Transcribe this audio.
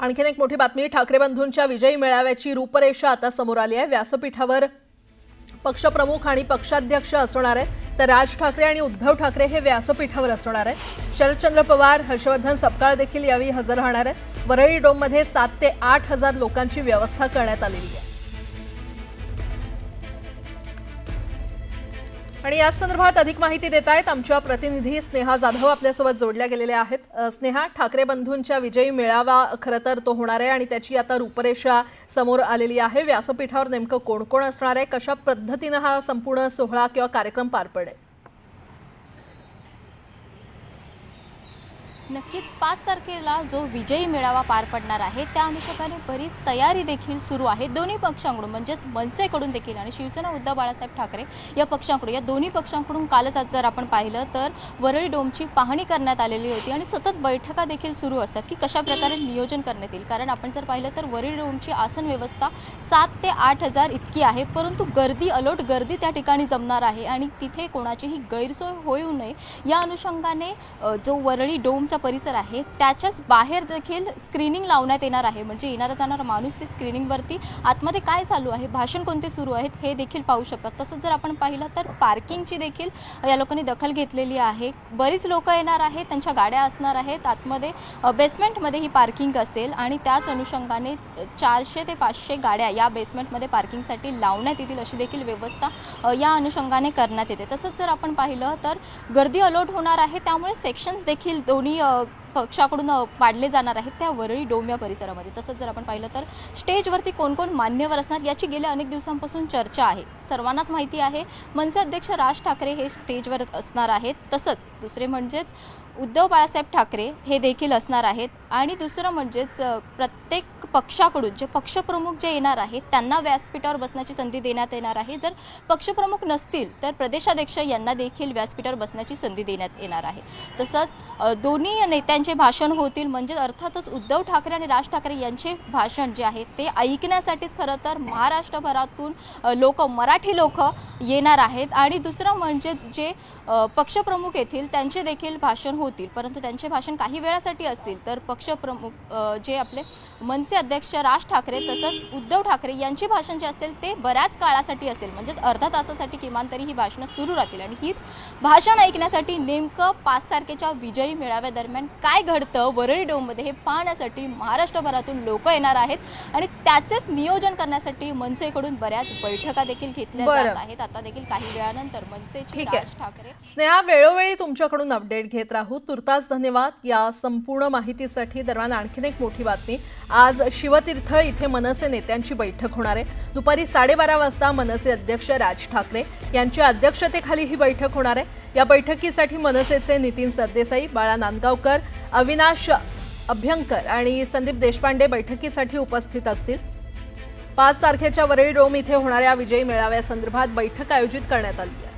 आणखीन एक मोठी बातमी। ठाकरे बंधूंच्या विजयी मेळाव्याची रूपरेषा आता समोर आली आहे। व्यासपीठावर पक्षप्रमुख आणि पक्षाध्यक्ष असणार आहेत, तर राज ठाकरे आणि उद्धव ठाकरे हे व्यासपीठावर असणार आहेत। शरदचंद्र पवार, हर्षवर्धन सपकाळ देखील यावेळी हजर राहणार आहेत। वरळी डोममध्ये 7 ते 8 हजार लोकांची व्यवस्था करण्यात आलेली आहे। आणि या संदर्भात अधिक माहिती देत आहेत आमच्या प्रतिनिधी स्नेहा जाधव आपल्यासोबत जोडल्या गेलेल्या आहेत। स्नेहा, ठाकरे बंधूंच्या विजयी मेळावा खरं तर तो होणार आहे आणि त्याची आता रूपरेषा समोर आलेली आहे। व्यासपीठावर नेमकं कोण कोण असणार आहे, कशा पद्धतीने हा संपूर्ण सोहळा किंवा कार्यक्रम पार पडेल? नक्कीच 5 तारखेला जो विजयी मेळावा पार पडणार आहे त्या अनुषंगाने बरीच तयारी देखील सुरू आहे। दोन्ही पक्षांकडून म्हणजेच मनसेकडून देखील आणि शिवसेना उद्धव बाळासाहेब ठाकरे या पक्षांकडून, या दोन्ही पक्षांकडून कालच आज जर आपण पाहिलं तर वरळी डोमची पाहणी करण्यात आलेली होती आणि सतत बैठका देखील सुरू असतात की कशा प्रकारे नियोजन करण्यात येईल। कारण आपण जर पाहिलं तर वरळी डोमची आसन व्यवस्था 7 ते 8 हजार इतकी आहे, परंतु गर्दी अलोट गर्दी त्या ठिकाणी जमणार आहे आणि तिथे कोणाचीही गैरसोय होऊ नये या अनुषंगाने जो वरळी डोमचा परिसर आहे त्याच्याच बाहेर देखील स्क्रीनिंग लावण्यात येणार आहे। म्हणजे येणारा जाणारा माणूस ते स्क्रीनिंगवरती आतमध्ये काय चालू आहे, भाषण कोणते सुरू आहेत हे देखील पाहू शकतात। तसंच जर आपण पाहिलं तर पार्किंगची देखील या लोकांनी दखल घेतलेली आहे। बरीच लोक येणार आहेत, त्यांच्या गाड्या असणार आहेत, आतमध्ये बेसमेंटमध्ये ही पार्किंग असेल आणि त्याच अनुषंगाने 400 ते 500 गाड्या या बेसमेंटमध्ये पार्किंगसाठी लावण्यात येतील अशी देखील व्यवस्था या अनुषंगाने करण्यात येते। तसंच जर आपण पाहिलं तर गर्दी अलॉट होणार आहे, त्यामुळे सेक्शन्स देखील दोन्ही पक्षाकडून पाडले जाणार आहेत त्या वरळी डोम या परिसरामध्ये। तसंच जर आपण पाहिलं तर स्टेजवरती कोण कोण मान्यवर असणार याची गेल्या अनेक दिवसांपासून चर्चा आहे। सर्वांनाच माहिती आहे मनसे अध्यक्ष राज ठाकरे हे स्टेजवर असणार आहेत, तसंच दुसरे म्हणजेच उद्धव बाळासाहेब ठाकरे हे देखील असणार आहेत आणि दुसरं म्हणजेच प्रत्येक पक्षाकडून जे पक्षप्रमुख जे येणार आहेत त्यांना व्यासपीठावर बसण्याची संधी देण्यात येणार आहे। जर पक्षप्रमुख नसतील तर प्रदेशाध्यक्ष यांना देखील व्यासपीठावर बसण्याची संधी देण्यात येणार आहे। तसंच दोन्ही नेत्यांचे भाषण होतील, म्हणजे अर्थातच उद्धव ठाकरे आणि राज ठाकरे यांचे भाषण जे आहे ते ऐकण्यासाठीच खरं तर महाराष्ट्रभरातून मराठी लोक येणार आहेत आणि दुसरं म्हणजेच जे पक्षप्रमुख येतील त्यांचे देखील भाषण होतील, परंतु त्यांचे भाषण काही वेळासाठी असतील। तर पक्षप्रमुख जे आपले मनसे अध्यक्ष राज ठाकरे तसंच उद्धव ठाकरे यांचे भाषण जे असेल ते बऱ्याच काळासाठी असेल, म्हणजेच अर्धा तासासाठी किमान तरी ही भाषणं सुरू राहतील आणि हीच भाषण ऐकण्यासाठी नेमकं 5 तारखेच्या विजयी मेळाव्यादरम्यान काय घडतं वरळी डोममध्ये हे पाहण्यासाठी महाराष्ट्रभरातून लोक येणार आहेत आणि त्याचेच नियोजन करण्यासाठी मनसेकडून बऱ्याच बैठका देखील घेतल्या जात आहेत। आता देखील काही वेळानंतर मनसेचे राज ठाकरे। स्नेहा, वेळोवेळी तुमच्याकडून अपडेट घेत राहू, तुर्तास धन्यवाद या संपूर्ण माहितीसाठी। दरम्यान आणखीन एक मोठी बातमी, आज शिवतीर्थ इथे मनसे नेत्यांची बैठक होणार आहे। दुपारी 12:30 वाजता मनसे अध्यक्ष राज ठाकरे यांच्या अध्यक्षतेखाली ही बैठक होणार आहे। या बैठकीसाठी मनसेचे नितीन सरदेसाई, बाळा नांदगावकर, अविनाश अभ्यंकर आणि संदीप देशपांडे बैठकीसाठी उपस्थित असतील। 5 तारखेच्या वरळी डोम इथे होणाऱ्या विजयी मेळाव्यासंदर्भात बैठक आयोजित करण्यात आली आहे।